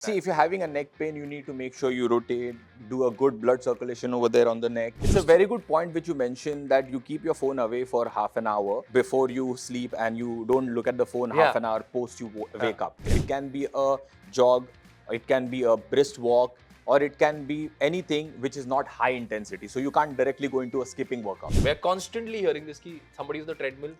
See, if you're having a neck pain, you need to make sure you rotate, do a good blood circulation over there on the neck. It's a very good point which you mentioned that you keep your phone away for half an hour before you sleep and you don't look at the phone half an hour post you wake up. It can be a jog, it can be a brisk walk, or it can be anything which is not high intensity. So you can't directly go into a skipping workout. We're constantly hearing this ki somebody is on the treadmill,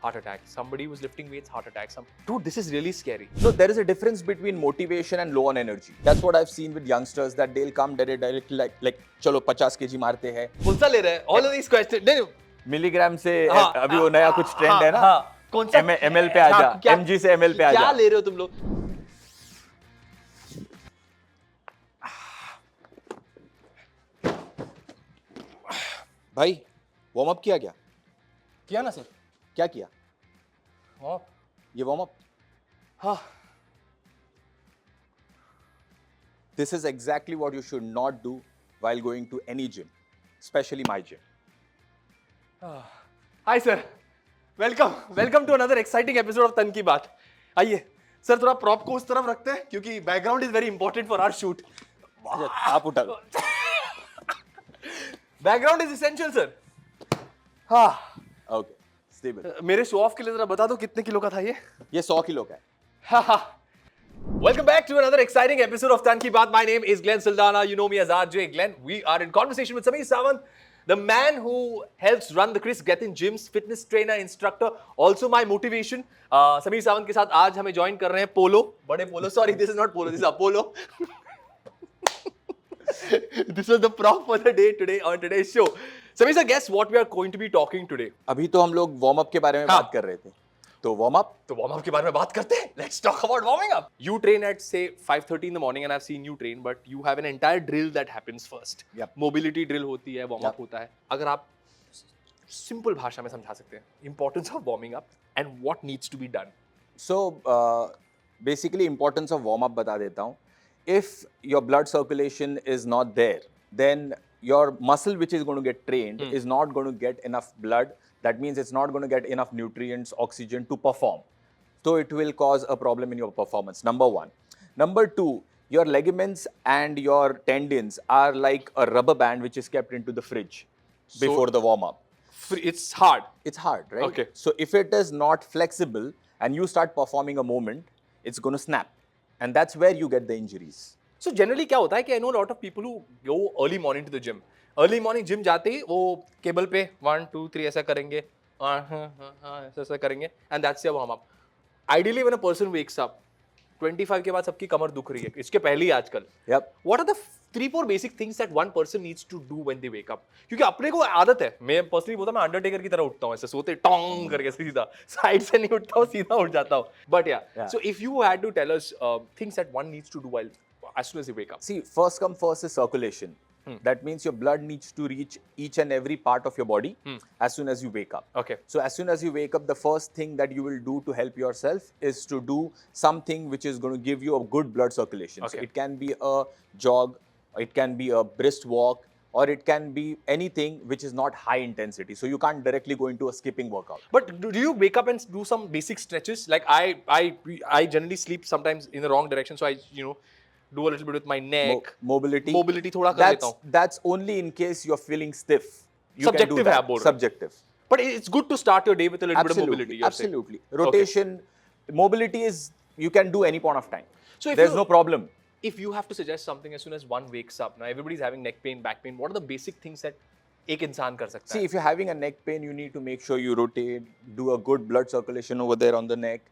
heart attack. Somebody was lifting weights, heart attack. Dude, this is really scary. So there is a difference between motivation and low on energy. That's what I've seen with youngsters that they'll come directly like चलो 50 kg मारते हैं. कौन सा ले रहे हैं? All of these questions. नहीं, milligram से अभी वो नया कुछ ट्रेंड है ना. कौन सा? ML पे आजा. MG से ML पे आजा. क्या ले रहे हो तुम लोग? भाई वार्म अप किया क्या? किया ना सर? क्या किया? वार्म ये वार्म अप? हाँ. This is exactly what you should not do while going to any gym, especially my gym. Hi sir. Welcome to another exciting episode of तन की बात. आइए सर, थोड़ा प्रॉप को उस तरफ रखते हैं क्योंकि background is very important for our shoot. आप उठा लो. Background is essential sir. हाँ. Okay, stable. मेरे शो ऑफ के लिए जरा बता दो कितने किलो का था ये? ये 100 किलो का है. Welcome back to another exciting episode of Tan Ki Baat. My name is Glenn Saldana. You know me as RJ Glenn. We are in conversation with Sameer Sawant, the man who helps run the Chris Gethin gyms, fitness trainer, instructor, also my motivation. Sameer Sawant के साथ आज हमें join कर रहे हैं पोलो, बड़े पोलो. Sorry, this is not Polo, this is Apollo. This was the prop for the day today on today's show. Sameer sir, guess what we are going to be talking today? अभी तो हम लोग warm up के बारे में बात कर रहे थे. तो वार्म अप. तो वार्म अप के बारे में बात करते हैं. Let's talk about warming up. You train at say 5:30 in the morning and I've seen you train, but you have an entire drill that happens first. Yep. Mobility drill होती है, warm up Yep. होता है. अगर आप simple भाषा में समझा सकते हैं, importance of warming up and what needs to be done. So basically importance of warm up बता देता हूँ. If your blood circulation is not there, then your muscle which is going to get trained is not going to get enough blood. That means it's not going to get enough nutrients, oxygen to perform. So it will cause a problem in your performance. Number one. Number two, your ligaments and your tendons are like a rubber band which is kept into the fridge before the warm up. It's hard. It's hard, right? Okay. So if it is not flexible and you start performing a movement, it's going to snap. And that's where you get the injuries. So generally क्या होता है कि I know a lot of people who go early morning to the gym. Early morning gym जाते ही वो cable पे 1 2 3 ऐसा करेंगे, ऐसा करेंगे, and that's your warm up. Ideally when a person wakes up, 25 के बाद सबकी कमर दुख रही है. इसके पहले ही आजकल. Yep. What are the 3-4 basic things that one person needs to do when they wake up? क्योंकि अपने को आदत है. मैं पर्सनली बोलता हूँ, मैं अंडरटेकर की तरह उठता हूँ, ऐसे सोते टोंग करके सीधा साइड से नहीं उठता हूँ, सीधा उठ जाता हूँ. But yeah. So if you had to tell us things that one needs to do while as soon as you wake up. See, first come first is circulation. That means your blood needs to reach each and every part of your body as soon as you wake up. Okay. So as soon as you wake up, the first thing that you will do to help yourself is to do something which is going to give you a good blood circulation. Okay. So it can be a jog, it can be a brisk walk, or it can be anything which is not high intensity. So you can't directly go into a skipping workout. But do you wake up and do some basic stretches? Like I generally sleep sometimes in the wrong direction, so I do a little bit with my neck. Mobility थोड़ा कर लेता हूँ. That's only in case you're feeling stiff. You can do Subjective है that. आप बोल रहे हो. Subjective. But it's good to start your day with a little bit of mobility. You're saying. Absolutely. Rotation, mobility is you can do any point of time. So if there's you- no problem. If you have to suggest something as soon as one wakes up, now everybody's having neck pain, back pain. What are the basic things that एक इंसान कर सकता See, है? if you're having a neck pain, you need to make sure you rotate, do a good blood circulation over there on the neck,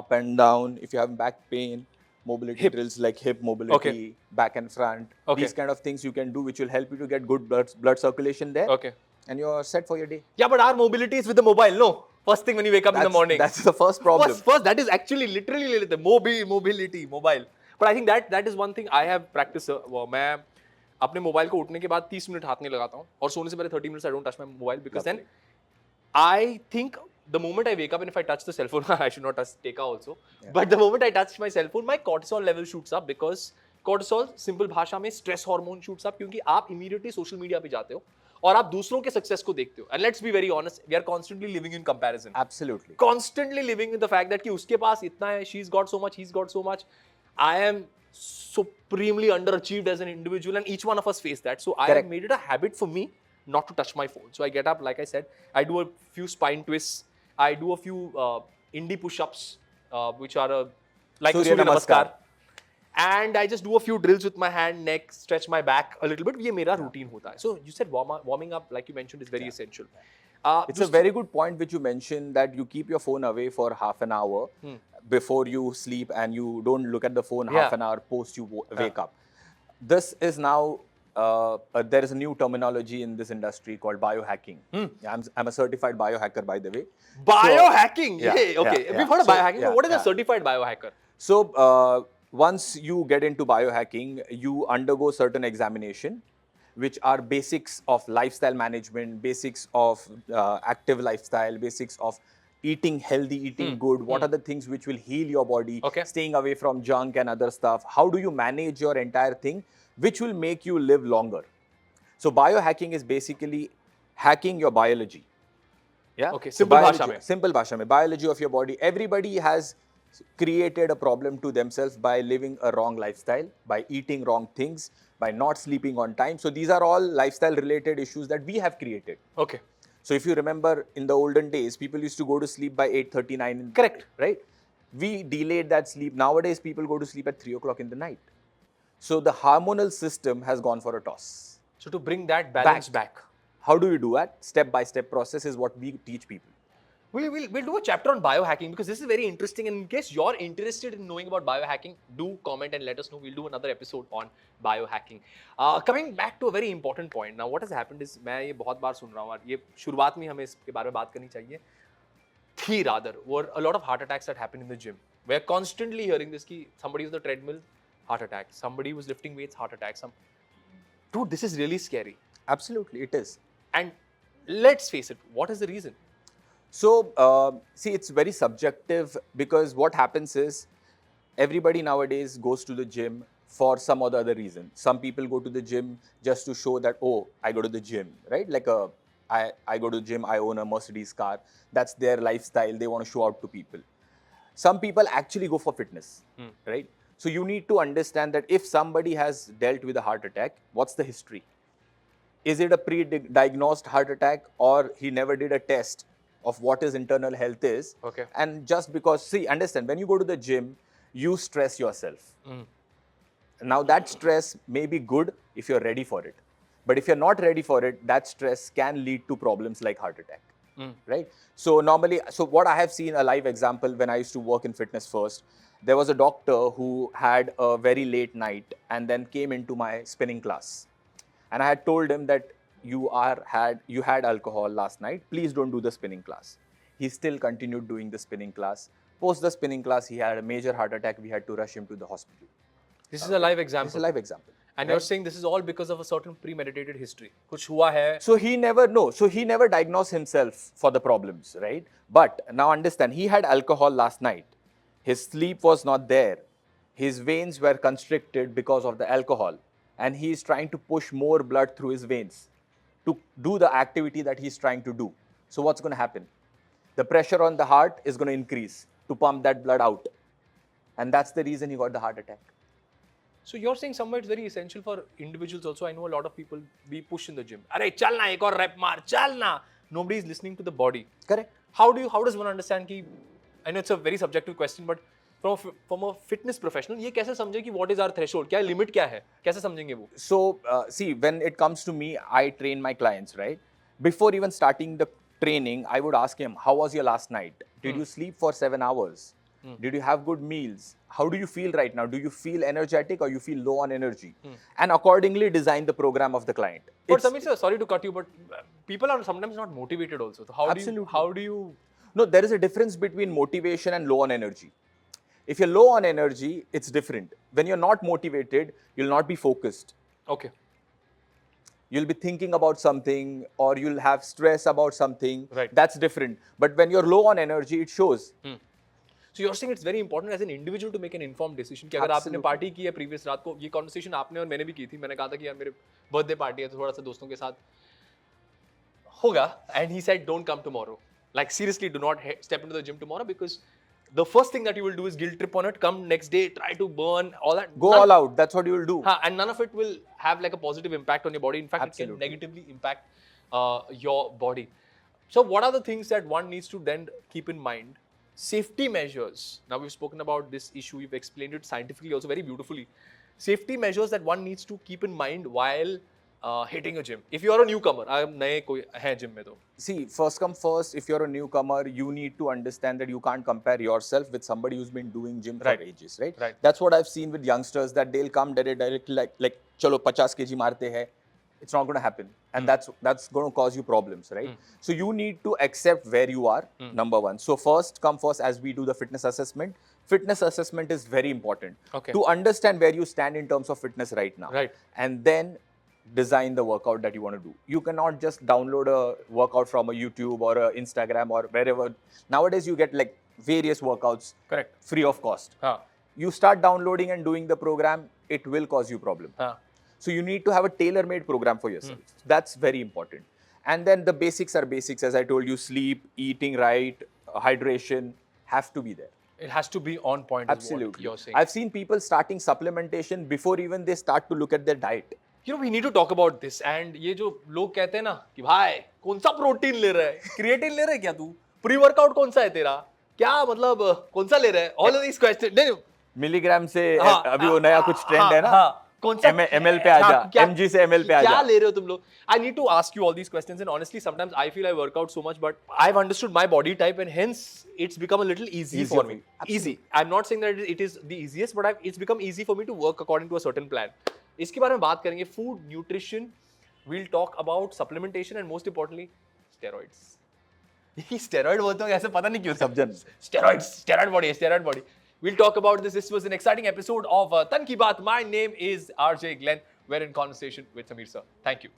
up and down. If you're having back pain, mobility drills like hip mobility, back and front. Okay. These kind of things you can do, which will help you to get good blood circulation there. Okay. And you're set for your day. Yeah, but our mobility is with the mobile. No, first thing when you wake up in the morning. That's the first problem. First, that is actually literally the mobility, mobile. But I think that is one thing I have practiced. मैं अपने mobile को उठने के बाद 30 minute हाथ नहीं लगाता हूँ और सोने से पहले 30 minutes I don't touch my mobile because then I think the moment I wake up and if I touch the cell phone, I should not touch Teka also. Yeah. But the moment I touch my cell phone, my cortisol level shoots up because cortisol, simple भाषा में stress hormone shoots up क्योंकि आप immediately social media पे जाते हो और आप दूसरों के success को देखते हो. And let's be very honest, we are constantly living in comparison. Absolutely. Constantly living with the fact that कि उसके पास इतना है, she's got so much, he's got so much. I am supremely underachieved as an individual, and each one of us face that. So I have Correct. made it a habit for me not to touch my phone. So I get up, like I said, I do a few spine twists, I do a few indie push-ups, which are like Surya Surya Namaskar. Namaskar. And I just do a few drills with my hand, neck, stretch my back a little bit. ये मेरा routine होता है. So you said warming up, like you mentioned, is very essential. It's a very good point which you mentioned, that you keep your phone away for half an hour before you sleep, and you don't look at the phone half Yeah. an hour post you wake up. This is now, there is a new terminology in this industry called biohacking. I'm a certified biohacker, by the way. Biohacking. Yeah, Yay. Okay. yeah, We've yeah. heard of So, biohacking, yeah, but what is a yeah. certified biohacker? So once you get into biohacking, you undergo certain examination, which are basics of lifestyle management, basics of active lifestyle, basics of eating healthy, eating good. What are the things which will heal your body? Okay. Staying away from junk and other stuff. How do you manage your entire thing, which will make you live longer? So biohacking is basically hacking your biology. Yeah. Okay, So simple biology- bhasha mein. Simple bhasha mein. Biology of your body. Everybody has created a problem to themselves by living a wrong lifestyle, by eating wrong things, by not sleeping on time. So these are all lifestyle related issues that we have created. Okay. So if you remember, in the olden days, people used to go to sleep by 8:39. Correct. Right? We delayed that sleep. Nowadays, people go to sleep at 3 o'clock in the night. So the hormonal system has gone for a toss. So to bring that balance back. How do you do that? Step-by-step process is what we teach people. We'll do a chapter on biohacking, because this is very interesting. And in case you're interested in knowing about biohacking, do comment and let us know. We'll do another episode on biohacking. Coming back to a very important point. Now, what has happened is, मैं ये बहुत बार सुन रहा हूँ, और ये शुरुआत में हमें इसके बारे में बात करनी चाहिए. Thee rather, were a lot of heart attacks that happen in the gym. We're constantly hearing this कि somebody on the treadmill, heart attack. Somebody was lifting weights, heart attack. Dude, this is really scary. Absolutely, it is. And let's face it, what is the reason? So, see, it's very subjective, because what happens is everybody nowadays goes to the gym for some or the other reason. Some people go to the gym just to show that, oh, I go to the gym, right? Like I go to the gym, I own a Mercedes car. That's their lifestyle. They want to show out to people. Some people actually go for fitness, right? So you need to understand that if somebody has dealt with a heart attack, what's the history? Is it a pre-diagnosed heart attack, or he never did a test of what his internal health is? Okay. And just because, see, understand, when you go to the gym, you stress yourself. Now that stress may be good if you're ready for it. But if you're not ready for it, that stress can lead to problems like heart attack. Right? So normally, so what I have seen, a live example, when I used to work in Fitness First, there was a doctor who had a very late night and then came into my spinning class. And I had told him that you had alcohol last night, please don't do the spinning class. He still continued doing the spinning class. Post the spinning class, he had a major heart attack. We had to rush him to the hospital. This is a live example. It's a live example. And you're saying this is all because of a certain premeditated history. कुछ हुआ है. So he never diagnosed himself for the problems, right? But now understand, he had alcohol last night. His sleep was not there. His veins were constricted because of the alcohol. And he is trying to push more blood through his veins to do the activity that he's trying to do. So what's going to happen? The pressure on the heart is going to increase to pump that blood out. And that's the reason he got the heart attack. So you're saying somewhere it's very essential for individuals also. I know a lot of people be pushed in the gym. अरे चल ना एक और rep मार, चल ना. Nobody is listening to the body. Correct. How does one understand कि, I know it's a very subjective question, but from a fitness professional, ये कैसे समझे कि what is our threshold? क्या limit क्या है? कैसे समझेंगे वो? So, see, when it comes to me, I train my clients, right? Before even starting the training, I would ask him, how was your last night? Did you sleep for 7 hours? Did you have good meals? How do you feel right now? Do you feel energetic or you feel low on energy? And accordingly design the program of the client. But Samir sir, sorry to cut you, but people are sometimes not motivated also. So how do you? No, there is a difference between motivation and low on energy. If you're low on energy, it's different. When you're not motivated, you'll not be focused. Okay. You'll be thinking about something, or you'll have stress about something. Right. That's different. But when you're low on energy, it shows. So you're saying it's very important as an individual to make an informed decision कि अगर आपने party की है previous रात को, ये conversation आपने और मैंने भी की थी. मैंने कहा था कि यार मेरे birthday party है तो थोड़ा सा दोस्तों के साथ होगा. And he said don't come tomorrow. Like seriously, do not step into the gym tomorrow because the first thing that you will do is guilt trip on it. Come next day, try to burn all that. Go all out. That's what you will do. And none of it will have like a positive impact on your body. In fact, it Absolutely. can negatively impact your body. So what are the things that one needs to then keep in mind? Safety measures. Now we've spoken about this issue. We've explained it scientifically also very beautifully. Safety measures that one needs to keep in mind while hitting a gym. If you are a newcomer, I am नए कोई है gym में तो. See, first come first, if you're a newcomer, you need to understand that you can't compare yourself with somebody who's been doing gym for Right. ages, right? Right. That's what I've seen with youngsters, that they'll come directly like chalo 50 kg marte hai. It's not going to happen. And that's going to cause you problems, right? So you need to accept where you are, number one. So first come first, as we do the fitness assessment. Fitness assessment is very important. Okay. To understand where you stand in terms of fitness right now. Right. And then design the workout that you want to do. You cannot just download a workout from a YouTube or a Instagram or wherever. Nowadays you get like various workouts Correct. free of cost. हाँ. You start downloading and doing the program, it will cause you problem. हाँ. So you need to have a tailor-made program for yourself. That's very important. And then the basics are basics. As I told you, sleep, eating right, hydration have to be there. It has to be on point. Is what Absolutely. you're saying. I've seen people starting supplementation before even they start to look at their diet. You know, we need to talk about this. And ये जो लोग कहते हैं ना कि भाई कौन सा प्रोटीन ले रहा है, क्रिएटिन ले रहा है क्या तू, प्री वर्कआउट कौन सा है तेरा, क्या मतलब कौन सा ले रहा है, ऑल ऑफ दीस क्वेश्चन. नहीं मिलीग्राम से अभी वो नया कुछ ट्रेंड है ना, कौन सा ML पे आजा, MG से ML पे आजा. क्या ले रहे हो तुम लोग? I need to ask you all these questions, and honestly sometimes I feel I work out so much, but I've understood my body type and hence it's become a little easy for me. Easy. I'm not saying that it is the easiest, but it's become easy for me to work according to a certain plan. इसके बारे में बात करेंगे. Food, nutrition, we'll talk about supplementation and most importantly steroids. Steroid बोलते हो ऐसे पता नहीं क्यों सब जन. steroid body. We'll talk about this. This was an exciting episode of Tan Ki Baat. My name is RJ Glenn. We're in conversation with Sameer sir. Thank you.